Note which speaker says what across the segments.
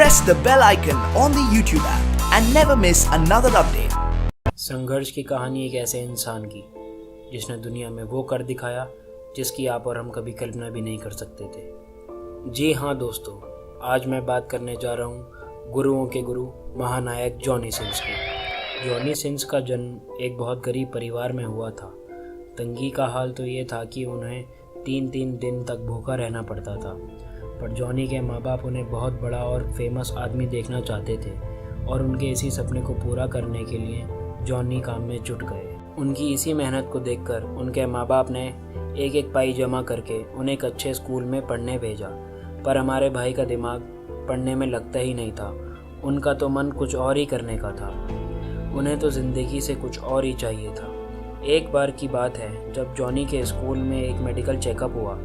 Speaker 1: press the bell icon on the YouTube app and never miss another update.
Speaker 2: संघर्ष की कहानी एक ऐसे इंसान की जिसने दुनिया में वो कर दिखाया जिसकी आप और हम कभी कल्पना भी नहीं कर सकते थे। जी हाँ दोस्तों, आज मैं बात करने जा रहा हूँ गुरुओं के गुरु महानायक जॉनी सिन्स की। जॉनी सिन्स का जन्म एक बहुत गरीब परिवार में हुआ था। तंगी का हाल तो ये था कि उन्हें 3-3 दिन तक भूखा रहना पड़ता था, पर जॉनी के माँ बाप उन्हें बहुत बड़ा और फेमस आदमी देखना चाहते थे और उनके इसी सपने को पूरा करने के लिए जॉनी काम में जुट गए। उनकी इसी मेहनत को देखकर उनके माँ बाप ने एक एक पाई जमा करके उन्हें एक अच्छे स्कूल में पढ़ने भेजा, पर हमारे भाई का दिमाग पढ़ने में लगता ही नहीं था। उनका तो मन कुछ और ही करने का था। उन्हें तो ज़िंदगी से कुछ और ही चाहिए था। एक बार की बात है जब जॉनी के स्कूल में एक मेडिकल चेकअप हुआ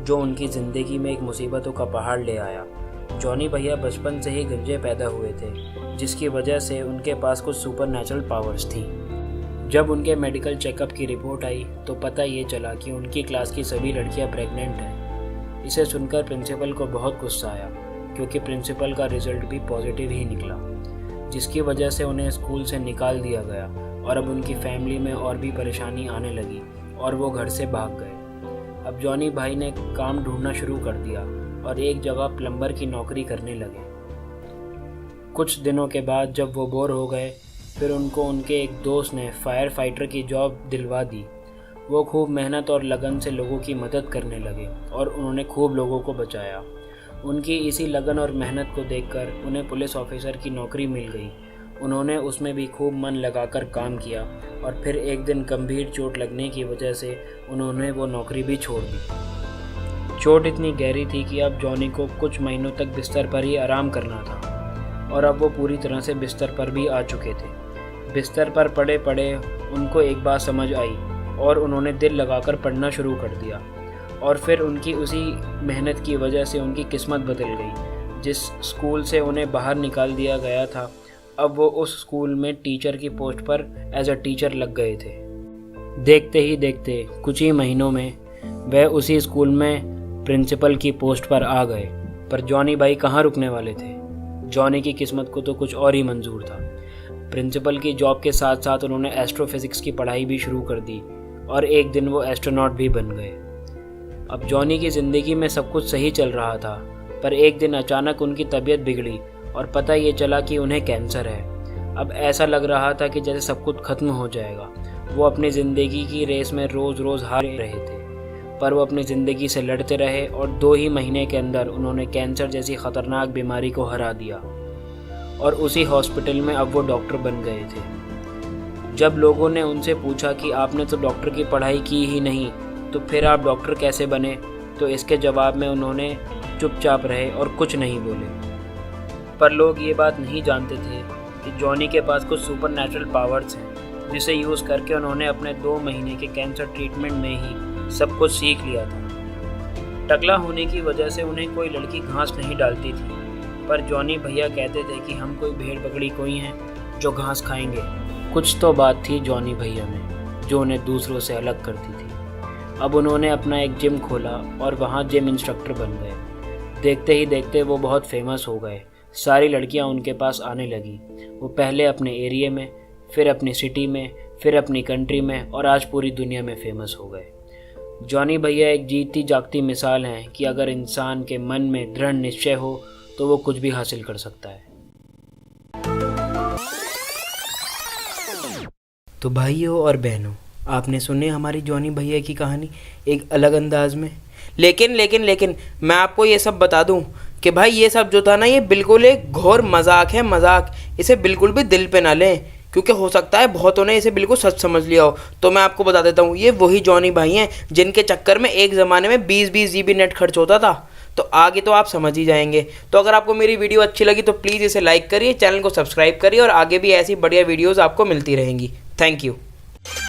Speaker 2: जो उनकी ज़िंदगी में एक मुसीबतों का पहाड़ ले आया। जॉनी भैया बचपन से ही गंजे पैदा हुए थे, जिसकी वजह से उनके पास कुछ सुपरनैचुरल पावर्स थी। जब उनके मेडिकल चेकअप की रिपोर्ट आई तो पता ये चला कि उनकी क्लास की सभी लड़कियां प्रेग्नेंट हैं। इसे सुनकर प्रिंसिपल को बहुत गुस्सा आया, क्योंकि प्रिंसिपल का रिजल्ट भी पॉजिटिव ही निकला, जिसकी वजह से उन्हें स्कूल से निकाल दिया गया और अब उनकी फैमिली में और भी परेशानी आने लगी और वो घर से भाग गए। अब जॉनी भाई ने काम ढूंढना शुरू कर दिया और एक जगह प्लम्बर की नौकरी करने लगे। कुछ दिनों के बाद जब वो बोर हो गए, फिर उनको उनके एक दोस्त ने फायर फाइटर की जॉब दिलवा दी। वो खूब मेहनत और लगन से लोगों की मदद करने लगे और उन्होंने खूब लोगों को बचाया। उनकी इसी लगन और मेहनत को देखकर उन्हें पुलिस ऑफिसर की नौकरी मिल गई। उन्होंने उसमें भी खूब मन लगाकर काम किया और फिर एक दिन गंभीर चोट लगने की वजह से उन्होंने वो नौकरी भी छोड़ दी। चोट इतनी गहरी थी कि अब जॉनी को कुछ महीनों तक बिस्तर पर ही आराम करना था और अब वो पूरी तरह से बिस्तर पर भी आ चुके थे। बिस्तर पर पड़े पड़े उनको एक बात समझ आई और उन्होंने दिल लगाकर पढ़ना शुरू कर दिया और फिर उनकी उसी मेहनत की वजह से उनकी किस्मत बदल गई। जिस स्कूल से उन्हें बाहर निकाल दिया गया था, अब वो उस स्कूल में टीचर की पोस्ट पर एज अ टीचर लग गए थे। देखते ही देखते कुछ ही महीनों में वह उसी स्कूल में प्रिंसिपल की पोस्ट पर आ गए। पर जॉनी भाई कहाँ रुकने वाले थे। जॉनी की किस्मत को तो कुछ और ही मंजूर था। प्रिंसिपल की जॉब के साथ साथ उन्होंने एस्ट्रोफिजिक्स की पढ़ाई भी शुरू कर दी और एक दिन वो एस्ट्रोनॉट भी बन गए। अब जॉनी की ज़िंदगी में सब कुछ सही चल रहा था, पर एक दिन अचानक उनकी तबीयत बिगड़ी और पता ये चला कि उन्हें कैंसर है। अब ऐसा लग रहा था कि जैसे सब कुछ खत्म हो जाएगा। वो अपनी ज़िंदगी की रेस में रोज़ रोज़ हार रहे थे, पर वो अपनी ज़िंदगी से लड़ते रहे और 2 ही महीने के अंदर उन्होंने कैंसर जैसी ख़तरनाक बीमारी को हरा दिया और उसी हॉस्पिटल में अब वो डॉक्टर बन गए थे। जब लोगों ने उनसे पूछा कि आपने तो डॉक्टर की पढ़ाई की ही नहीं, तो फिर आप डॉक्टर कैसे बने, तो इसके जवाब में उन्होंने चुपचाप रहे और कुछ नहीं बोले। पर लोग ये बात नहीं जानते थे कि जॉनी के पास कुछ सुपरनैचुरल पावर्स हैं, जिसे यूज़ करके उन्होंने अपने 2 महीने के कैंसर ट्रीटमेंट में ही सब कुछ सीख लिया था। टकला होने की वजह से उन्हें कोई लड़की घास नहीं डालती थी, पर जॉनी भैया कहते थे कि हम कोई भेड़ बकरी कोई हैं जो घास खाएंगे। कुछ तो बात थी जॉनी भैया में जो उन्हें दूसरों से अलग करती थी। अब उन्होंने अपना एक जिम खोला और वहाँ जिम इंस्ट्रक्टर बन गए। देखते ही देखते वो बहुत फेमस हो गए। सारी लड़कियां उनके पास आने लगी। वो पहले अपने एरिया में, फिर अपनी सिटी में, फिर अपनी कंट्री में और आज पूरी दुनिया में फेमस हो गए। जॉनी भैया एक जीती जागती मिसाल हैं कि अगर इंसान के मन में दृढ़ निश्चय हो तो वो कुछ भी हासिल कर सकता है। तो भाइयों और बहनों, आपने सुनी हमारी जॉनी भैया की कहानी एक अलग अंदाज में। लेकिन मैं आपको ये सब बता दूं कि भाई ये सब जो था ना, ये बिल्कुल एक घोर मजाक है, मजाक। इसे बिल्कुल भी दिल पे ना लें, क्योंकि हो सकता है बहुतों ने इसे बिल्कुल सच समझ लिया हो। तो मैं आपको बता देता हूँ, ये वही जॉनी भाई हैं जिनके चक्कर में एक ज़माने में 20-20 GB नेट खर्च होता था। तो आगे तो आप समझ ही जाएंगे। तो अगर आपको मेरी वीडियो अच्छी लगी तो प्लीज़ इसे लाइक करिए, चैनल को सब्सक्राइब करिए और आगे भी ऐसी बढ़िया वीडियोज़ आपको मिलती रहेंगी। Thank you.